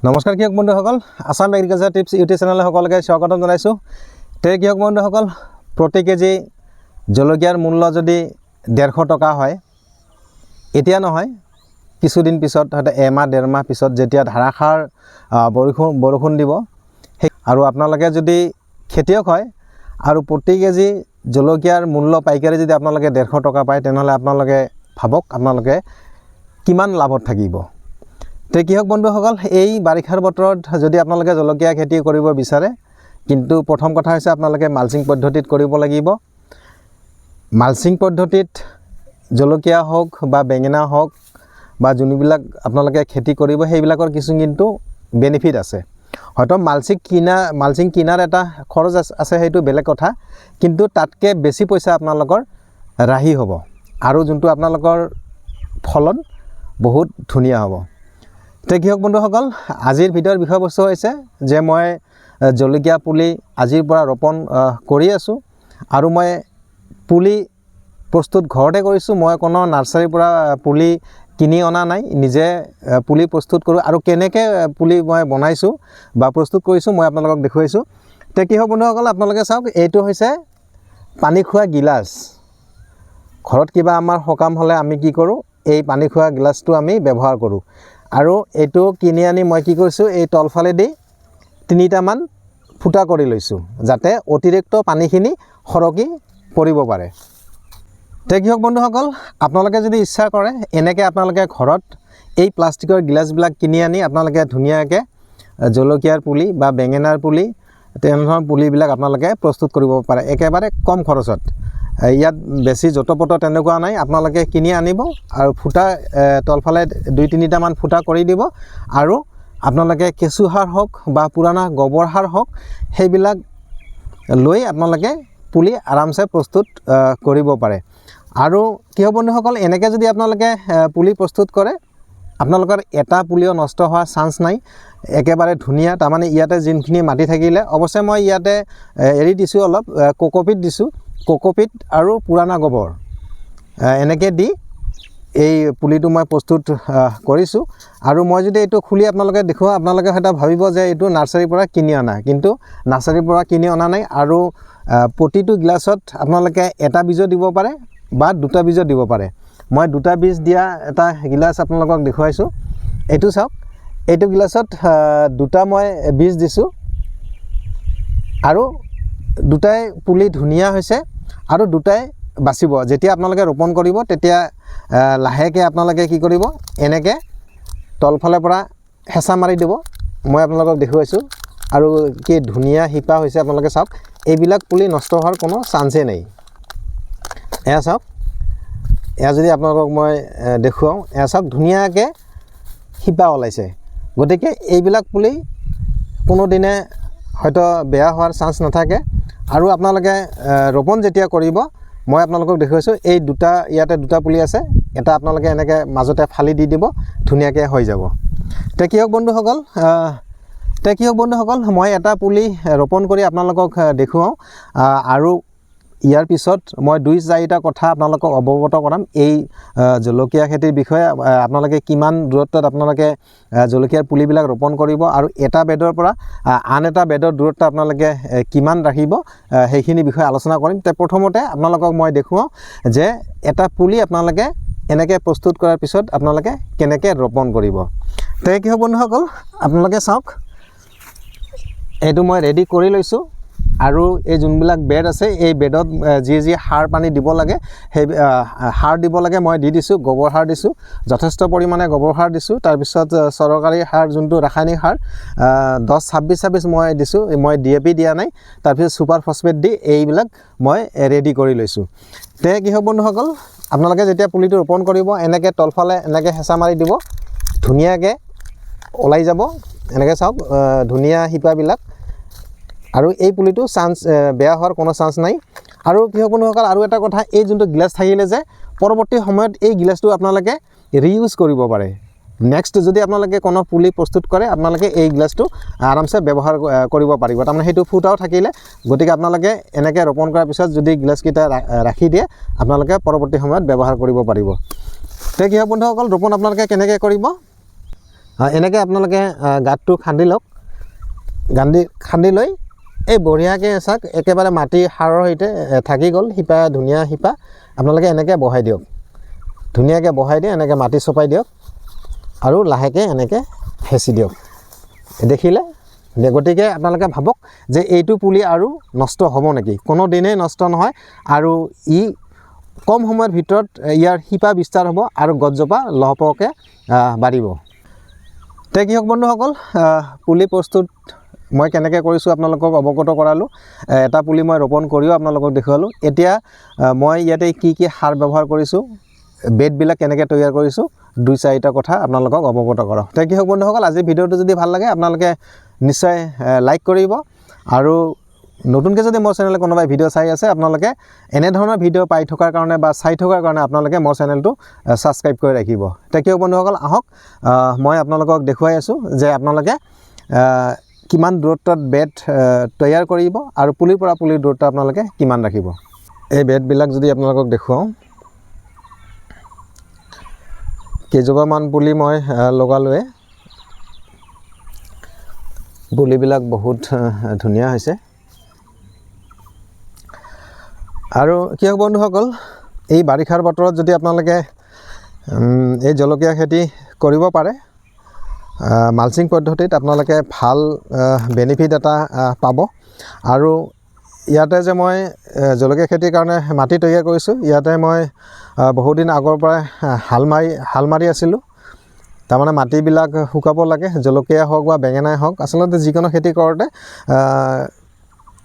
নমস্কাৰ কৃষক বন্ধুসকল, আসাম এগ্ৰিকালচাৰ টিপছ ইউটিউব চেনেললৈ সকলোকে স্বাগতম জনাইছোঁ। কৃষক বন্ধুসকল, প্ৰতি কেজি জলকীয়াৰ মূল্য যদি 150 টকা হয়, এতিয়া নহয় কিছুদিন পিছত, হয়তো এমাহ 1.5 মাহ পিছত যেতিয়া ধাৰাসাৰ বৰষুণ দিব, আৰু আপোনালোকে যদি খেতিয়ক হয় আৰু প্ৰতি কেজি জলকীয়াৰ মূল্য পাইকাৰী যদি আপোনালোকে 150 টকা পায়, তেনেহ'লে আপোনালোকে ভাবক আপোনালোকে কিমান লাভত থাকিব। কৃষক বন্ধুসকল, এই বাৰিষাৰ বতৰত যদি আপোনালোকে জলকীয়া খেতি কৰিব বিচাৰে, কিন্তু প্ৰথম কথা হৈছে আপোনালোকে মালচিং পদ্ধতিত কৰিব লাগিব। মালচিং পদ্ধতিত জলকীয়া হওক বা বেঙেনা হওক বা যোনবিলাক আপোনালোকে খেতি কৰিব, সেইবিলাকৰ কিছু কিন্তু বেনিফিট আছে। হয়তো মালচিং কিনাৰ এটা খৰচ আছে, সেইটো বেলেগ কথা, কিন্তু তাতকৈ বেছি পইচা আপোনালোকৰ ৰাহি হ'ব আৰু যোনটো আপোনালোকৰ ফলন বহুত ধুনীয়া হ'ব। কৃষক বন্ধুসকল, আজিৰ ভিডিঅ'ৰ বিষয়বস্তু হৈছে যে মই জলকীয়া পুলি আজিৰ পৰা ৰোপণ কৰি আছোঁ আৰু মই পুলি প্ৰস্তুত ঘৰতে কৰিছোঁ। মই কোনো নাৰ্চাৰীৰ পৰা পুলি কিনি অনা নাই, নিজে পুলি প্ৰস্তুত কৰোঁ আৰু কেনেকৈ পুলি মই বনাইছোঁ বা প্ৰস্তুত কৰিছোঁ মই আপোনালোকক দেখুৱাইছোঁ। কৃষক বন্ধুসকল, আপোনালোকে চাওক, এইটো হৈছে পানী খোৱা গিলাচ। ঘৰত কিবা আমাৰ সকাম হ'লে আমি কি কৰোঁ, এই পানী খোৱা গিলাচটো আমি ব্যৱহাৰ কৰোঁ। আৰু এইটো কিনি আনি মই কি কৰিছোঁ, এই তলফালেদি 3টামান ফুটা কৰি লৈছোঁ, যাতে অতিৰিক্ত পানীখিনি সৰকি পৰিব পাৰে। কৃষক বন্ধুসকল, আপোনালোকে যদি ইচ্ছা কৰে, এনেকৈ আপোনালোকে ঘৰত এই প্লাষ্টিকৰ গিলাচবিলাক কিনি আনি আপোনালোকে ধুনীয়াকৈ জলকীয়াৰ পুলি বা বেঙেনাৰ পুলি, তেনেধৰণৰ পুলিবিলাক আপোনালোকে প্ৰস্তুত কৰিব পাৰে একেবাৰে কম খৰচত। ইয়াত বেছি য'ত-প'ত তেনেকুৱা নাই, আপোনালোকে কিনি আনিব আৰু ফুটা তলফালে 2-3টামান ফুটা কৰি দিব আৰু আপোনালোকে কেঁচু সাৰ হওক বা পুৰণা গোবৰ সাৰ হওক, সেইবিলাক লৈ আপোনালোকে পুলি আৰামছে প্ৰস্তুত কৰিব পাৰে। আৰু কৃষক বন্ধুসকল, এনেকৈ যদি আপোনালোকে পুলি প্ৰস্তুত কৰে, আপোনালোকৰ এটা পুলিও নষ্ট হোৱাৰ চান্স নাই, একেবাৰে ধুনীয়া। তাৰমানে ইয়াতে যোনখিনি মাটি থাকিলে, অৱশ্যে মই ইয়াতে এৰি দিছোঁ অলপ কোকোপিট দিছোঁ, কোকোপিট আৰু পুৰণা গোবৰ এনেকৈ দি এই পুলিটো মই প্ৰস্তুত কৰিছোঁ। আৰু মই যদি এইটো খুলি আপোনালোকে দেখুৱাওঁ, আপোনালোকে হয়তো ভাবিব যে এইটো নাৰ্চাৰীৰ পৰা কিনি অনা, কিন্তু নাৰ্চাৰীৰ পৰা কিনি অনা নাই। আৰু প্ৰতিটো গিলাচত আপোনালোকে এটা বীজো দিব পাৰে বা 2টা বীজো দিব পাৰে। মই 2টা বীজ দিয়া এটা গিলাচ আপোনালোকক দেখুৱাইছোঁ। এইটো চাওক, এইটো গিলাচত 2টা মই বীজ দিছোঁ আৰু 2টাই পুলি ধুনীয়া হৈছে আৰু 2টাই বাচিব। যেতিয়া আপোনালোকে ৰোপণ কৰিব, তেতিয়া লাহেকৈ আপোনালোকে কি কৰিব, এনেকৈ তলফালৰ পৰা হেঁচা মাৰি দিব। মই আপোনালোকক দেখুৱাইছোঁ আৰু কি ধুনীয়া শিপা হৈছে, আপোনালোকে চাওক। এইবিলাক পুলি নষ্ট হোৱাৰ কোনো চান্সেই নাই। এয়া চাওক, এয়া যদি আপোনালোকক মই দেখুৱাওঁ, এয়া চাওক, ধুনীয়াকৈ শিপা ওলাইছে। গতিকে এইবিলাক পুলি কোনোদিনে হয়তো বেয়া হোৱাৰ চান্স নাথাকে। আৰু আপোনালোকে ৰোপণ যেতিয়া কৰিব, মই আপোনালোকক দেখুৱাইছোঁ, এই ইয়াতে 2টা পুলি আছে, এটা আপোনালোকে এনেকৈ মাজতে ফালি দি দিব, ধুনীয়াকৈ হৈ যাব। কৃষক বন্ধুসকল, মই এটা পুলি ৰোপণ কৰি আপোনালোকক দেখুৱাওঁ আৰু ইয়াৰ পিছত মই 2-4টা কথা আপোনালোকক অৱগত কৰাম এই জলকীয়া খেতিৰ বিষয়ে। আপোনালোকে কিমান দূৰত্বত আপোনালোকে জলকীয়াৰ পুলিবিলাক ৰোপণ কৰিব আৰু এটা বেডৰ পৰা আন এটা বেডৰ দূৰত্ব আপোনালোকে কিমান ৰাখিব, সেইখিনি বিষয়ে আলোচনা কৰিম। প্ৰথমতে আপোনালোকক মই দেখুৱাওঁ যে এটা পুলি আপোনালোকে এনেকৈ প্ৰস্তুত কৰাৰ পিছত আপোনালোকে কেনেকৈ ৰোপণ কৰিব। কৃষক বন্ধুসকল, আপোনালোকে চাওক, এইটো মই ৰেডি কৰি লৈছোঁ আৰু এই যোনবিলাক বেড আছে, এই বেডত যি সাৰ পানী দিব লাগে, সেই সাৰ দিব লাগে মই দি দিছোঁ। গোবৰ সাৰ দিছোঁ, যথেষ্ট পৰিমাণে গোবৰ সাৰ দিছোঁ। তাৰপিছত চৰকাৰী সাৰ, যোনটো ৰাসায়নিক সাৰ 10-26-26 মই দিছোঁ, মই DAP দিয়া নাই। তাৰপিছত ছুপাৰ ফছফেট দি এইবিলাক মই ৰেডি কৰি লৈছোঁ। কৃষক বন্ধুসকল, আপোনালোকে যেতিয়া পুলিটো ৰোপণ কৰিব, এনেকৈ তলফালে এনেকৈ হেঁচা মাৰি দিব, ধুনীয়াকৈ ওলাই যাব। এনেকৈ চাওক, ধুনীয়া শিপাবিলাক। আৰু এই পুলিটো বেয়া হোৱাৰ কোনো চান্স নাই। আৰু কৃষক বন্ধুসকল, আৰু এটা কথা, এই যোনটো গিলাচ থাকিলে যে পৰৱৰ্তী সময়ত এই গিলাচটো আপোনালোকে ৰিইউজ কৰিব পাৰে। নেক্সট যদি আপোনালোকে কোনো পুলি প্ৰস্তুত কৰে, আপোনালোকে এই গিলাচটো আৰামছে ব্যৱহাৰ কৰিব পাৰিব। তাৰমানে সেইটো ফুটাও থাকিলে, গতিকে আপোনালোকে এনেকৈ ৰোপণ কৰাৰ পিছত যদি গিলাচকেইটা ৰাখি দিয়ে, আপোনালোকে পৰৱৰ্তী সময়ত ব্যৱহাৰ কৰিব পাৰিব। কৃষক বন্ধুসকল, ৰোপণ আপোনালোকে কেনেকৈ কৰিব, এনেকৈ আপোনালোকে গাঁতটো খান্দি লওক, খান্দি লৈ এই বঢ়িয়াকৈ চাওক একেবাৰে মাটি সাৰৰ সৈতে থাকি গ'ল শিপা, ধুনীয়া শিপা। আপোনালোকে এনেকৈ বহাই দিয়ক, ধুনীয়াকৈ বহাই দিয়ে, এনেকৈ মাটি চপাই দিয়ক আৰু লাহেকৈ এনেকৈ হেঁচি দিয়ক। দেখিলে? গতিকে আপোনালোকে ভাবক যে এইটো পুলি আৰু নষ্ট হ'ব নেকি? কোনো দিনেই নষ্ট নহয় আৰু ই কম সময়ৰ ভিতৰত ইয়াৰ শিপা বিস্তাৰ হ'ব আৰু গছজোপা লহপহকৈ বাঢ়িব। তে কৃষক বন্ধুসকল, পুলি প্ৰস্তুত মই কেনেকৈ কৰিছোঁ আপোনালোকক অৱগত কৰালোঁ। এটা পুলি মই ৰোপণ কৰিও আপোনালোকক দেখুৱালোঁ। এতিয়া মই ইয়াতে কি সাৰ ব্যৱহাৰ কৰিছোঁ, বেডবিলাক কেনেকৈ তৈয়াৰ কৰিছোঁ, 2-4টা কথা আপোনালোকক অৱগত কৰাওঁ। তে কৃষক বন্ধুসকল, আজি ভিডিঅ'টো যদি ভাল লাগে আপোনালোকে নিশ্চয় লাইক কৰিব আৰু নতুনকৈ যদি মোৰ চেনেলে কোনোবাই ভিডিঅ' চাই আছে আপোনালোকে এনেধৰণৰ ভিডিঅ' পাই থকাৰ কাৰণে বা চাই থকাৰ কাৰণে আপোনালোকে মোৰ চেনেলটো ছাবস্ক্ৰাইব কৰি ৰাখিব। তে কৃষক বন্ধুসকল, আহক মই আপোনালোকক দেখুৱাই আছোঁ যে আপোনালোকে কিমান দূৰত্বত বেড তৈয়াৰ কৰিব আৰু পুলিৰ পৰা পুলিৰ দূৰত্ব আপোনালোকে কিমান ৰাখিব। এই বেডবিলাক যদি আপোনালোকক দেখুৱাওঁ, কেইজোপামান পুলি মই লগালোৱে। পুলিবিলাক বহুত ধুনীয়া হৈছে। আৰু কৃষক বন্ধুসকল, এই বাৰিষাৰ বতৰত যদি আপোনালোকে এই জলকীয়া খেতি কৰিব পাৰে, মালচিং পদ্ধতিত আপোনালোকে ভাল বেনিফিট এটা পাব। আৰু ইয়াতে যে মই জলকীয়া খেতিৰ কাৰণে মাটি তৈয়াৰ কৰিছোঁ, ইয়াতে মই বহুদিন আগৰ পৰাই হাল মাৰি আছিলোঁ। তাৰমানে মাটিবিলাক শুকাব লাগে, জলকীয়া হওক বা বেঙেনাই হওক, আচলতে যিকোনো খেতি কৰোঁতে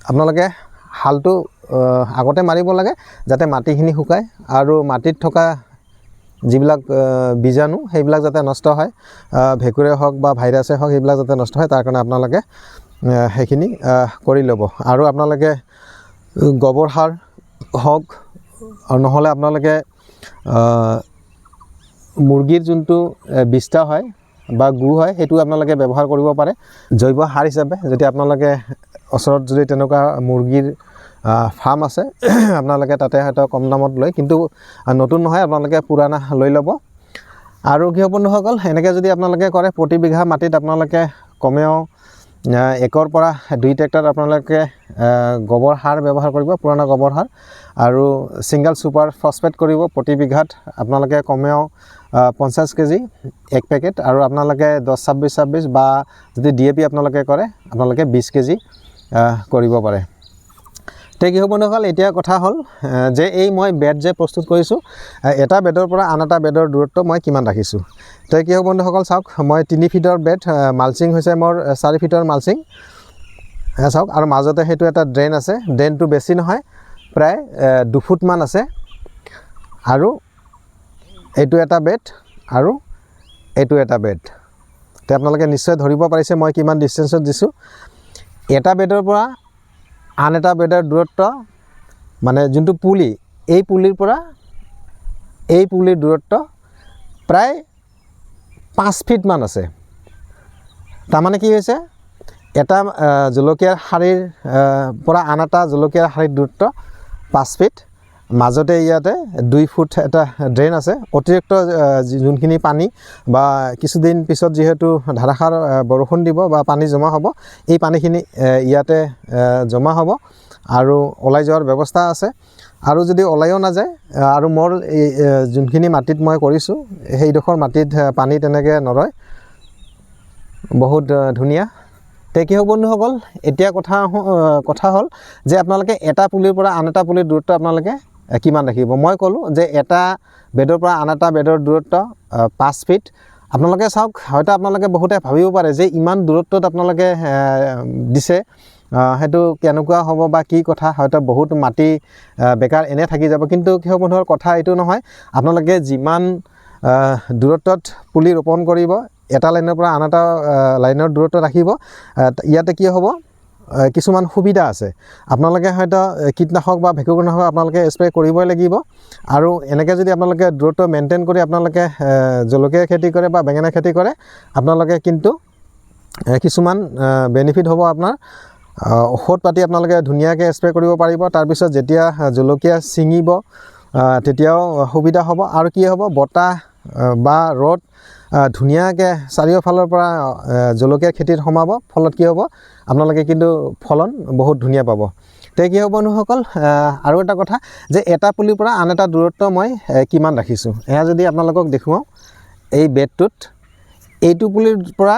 আপোনালোকে হালটো আগতে মাৰিব লাগে যাতে মাটিখিনি শুকায় আৰু মাটিত থকা যিবিলাক বীজাণু সেইবিলাক যাতে নষ্ট হয়, ভেঁকুৰে হওক বা ভাইৰাছে হওক সেইবিলাক যাতে নষ্ট হয়, তাৰ কাৰণে আপোনালোকে সেইখিনি কৰি ল'ব। আৰু আপোনালোকে গোবৰ সাৰ হওক আৰু নহ'লে আপোনালোকে মুৰ্গীৰ যোনটো বিষ্ঠা হয় বা গু হয় সেইটো আপোনালোকে ব্যৱহাৰ কৰিব পাৰে জৈৱ সাৰ হিচাপে। যদি আপোনালোকে ওচৰত যদি তেনেকুৱা মুৰ্গীৰ ফাৰ্ম আছে আপোনালোকে তাতে হয়তো কম দামত লয়, কিন্তু নতুন নহয়, আপোনালোকে পুৰাণা লৈ ল'ব। আৰু কৃষক বন্ধুসকল, এনেকৈ যদি আপোনালোকে কৰে, প্ৰতি বিঘা মাটিত আপোনালোকে কমেও 1ৰ পৰা 2 ট্ৰেক্টৰ আপোনালোকে গোবৰ সাৰ ব্যৱহাৰ কৰিব, পুৰণা গোবৰ সাৰ, আৰু ছিংগল ছুপাৰ ফছফেট কৰিব। প্ৰতি বিঘাত আপোনালোকে কমেও 50 কেজি 1 পেকেট, আৰু আপোনালোকে 10-26-26 বা যদি DAP আপোনালোকে কৰে আপোনালোকে 20 কেজি কৰিব পাৰে। তে কৃষক বন্ধুসকল, এতিয়া কথা হ'ল যে এই মই বেড যে প্ৰস্তুত কৰিছোঁ, এটা বেডৰ পৰা আন এটা বেডৰ দূৰত্ব মই কিমান ৰাখিছোঁ। তে কৃষক বন্ধুসকল চাওক, মই 3 ফিটৰ বেড, মালচিং হৈছে মোৰ 4 ফিটৰ মালচিং চাওক, আৰু মাজতে সেইটো এটা ড্ৰেইন আছে। ড্ৰেইনটো বেছি নহয়, প্ৰায় 2 ফুটমান আছে। আৰু এইটো এটা বেড আৰু এইটো এটা বেড। তে আপোনালোকে নিশ্চয় ধৰিব পাৰিছে মই কিমান ডিষ্টেঞ্চত দিছোঁ। এটা বেডৰ পৰা আন এটা বেডৰ দূৰত্ব, মানে যোনটো পুলি, এই পুলিৰ পৰা এই পুলিৰ দূৰত্ব প্ৰায় 5 ফিটমান আছে। তাৰমানে কি হৈছে, এটা জলকীয়াৰ শাৰীৰ পৰা আন এটা জলকীয়াৰ শাৰীৰ দূৰত্ব 5 ফিট। মাজতে ইয়াতে 2 ফুট এটা ড্ৰেইন আছে। অতিৰিক্ত যোনখিনি পানী বা কিছুদিন পিছত যিহেতু ধাৰাসাৰ বৰষুণ দিব বা পানী জমা হ'ব, এই পানীখিনি ইয়াতে জমা হ'ব আৰু ওলাই যোৱাৰ ব্যৱস্থা আছে। আৰু যদি ওলাইও নাযায়, আৰু মোৰ এই যোনখিনি মাটিত মই কৰিছোঁ সেইডোখৰ মাটিত পানী তেনেকৈ নৰয়, বহুত ধুনীয়া। তে কৃষক বন্ধুসকল, এতিয়া কথা হ'ল যে আপোনালোকে এটা পুলিৰ পৰা আন এটা পুলিৰ দূৰত্ব আপোনালোকে কিমান ৰাখিব। মই ক'লোঁ যে এটা বেডৰ পৰা আন এটা বেডৰ দূৰত্ব 5 ফিট। আপোনালোকে চাওক, হয়তো আপোনালোকে বহুতে ভাবিব পাৰে যে ইমান দূৰত্বত আপোনালোকে দিছে, সেইটো কেনেকুৱা হ'ব বা কি কথা, হয়তো বহুত মাটি বেকাৰ এনে থাকি যাব। কিন্তু কৃষক বন্ধুৰ কথা এইটো নহয়, আপোনালোকে যিমান দূৰত্বত পুলি ৰোপণ কৰিব, এটা লাইনৰ পৰা আন এটা লাইনৰ দূৰত্ব ৰাখিব। ইয়াতে কি হ'ব, কিছুমান সুবিধা আছে। আপোনালোকে হয়তো কীটনাশক বা ভেঁকুৰনাশক আপোনালোকে স্প্ৰে কৰিবই লাগিব। আৰু এনেকৈ যদি আপোনালোকে দূৰত্ব মেইনটেইন কৰি আপোনালোকে জলকীয়া খেতি কৰে বা বেঙেনা খেতি কৰে, আপোনালোকে কিন্তু কিছুমান বেনিফিট হ'ব আপোনাৰ। ঔষধ পাতি আপোনালোকে ধুনীয়াকৈ স্প্ৰে কৰিব পাৰিব। তাৰপিছত যেতিয়া জলকীয়া ছিঙিব তেতিয়াও সুবিধা হ'ব। আৰু কি হ'ব, বতাহ বা ৰ'দ ধুনীয়াকৈ চাৰিওফালৰ পৰা জলকীয়া খেতিত সোমাব ফলত কি হ'ব আপোনালোকে কিন্তু ফলন বহুত ধুনীয়া পাব তে কি হ'ব বন্ধুসকল আৰু এটা কথা যে এটা পুলিৰ পৰা আন এটা দূৰত্ব মই কিমান ৰাখিছোঁ এয়া যদি আপোনালোকক দেখুৱাওঁ এই বেডটোত এইটো পুলিৰ পৰা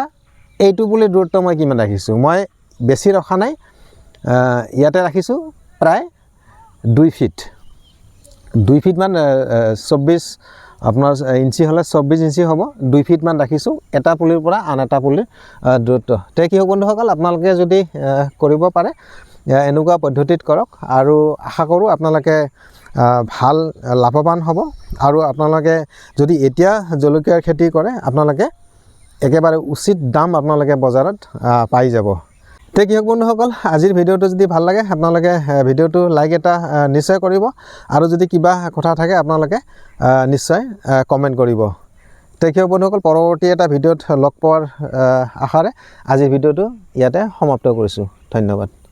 এইটো পুলিৰ দূৰত্ব মই কিমান ৰাখিছোঁ মই বেছি ৰখা নাই ইয়াতে ৰাখিছোঁ প্ৰায় 2 ফিট 2 ফিট মান 24 আপোনাৰ ইঞ্চি হ'লে 24 ইঞ্চি হ'ব 2 ফিট মান ৰাখিছোঁ এটা পুলিৰ পৰা আন এটা পুলিৰ দূৰত্ব তে কি হ'ব বন্ধুসকল আপোনালোকে যদি কৰিব পাৰে এনেকুৱা পদ্ধতিত কৰক আৰু আশা কৰোঁ আপোনালোকে ভাল লাভৱান হ'ব আৰু আপোনালোকে যদি এতিয়া জলকীয়াৰ খেতি কৰে আপোনালোকে একেবাৰে উচিত দাম আপোনালোকে বজাৰত পাই যাব তে কি হ'ব বন্ধুসকল আজিৰ ভিডিঅ'টো যদি ভাল লাগে আপোনালোকে ভিডিঅ'টো লাইক এটা নিশ্চয় কৰিব আৰু যদি কিবা কথা থাকে আপোনালোকে নিশ্চয় কমেণ্ট কৰিব তে কি হ'ব বন্ধুসকল পৰৱৰ্তী এটা ভিডিঅ'ত লগ পোৱাৰ আশাৰে আজিৰ ভিডিঅ'টো ইয়াতে সমাপ্ত কৰিছোঁ ধন্যবাদ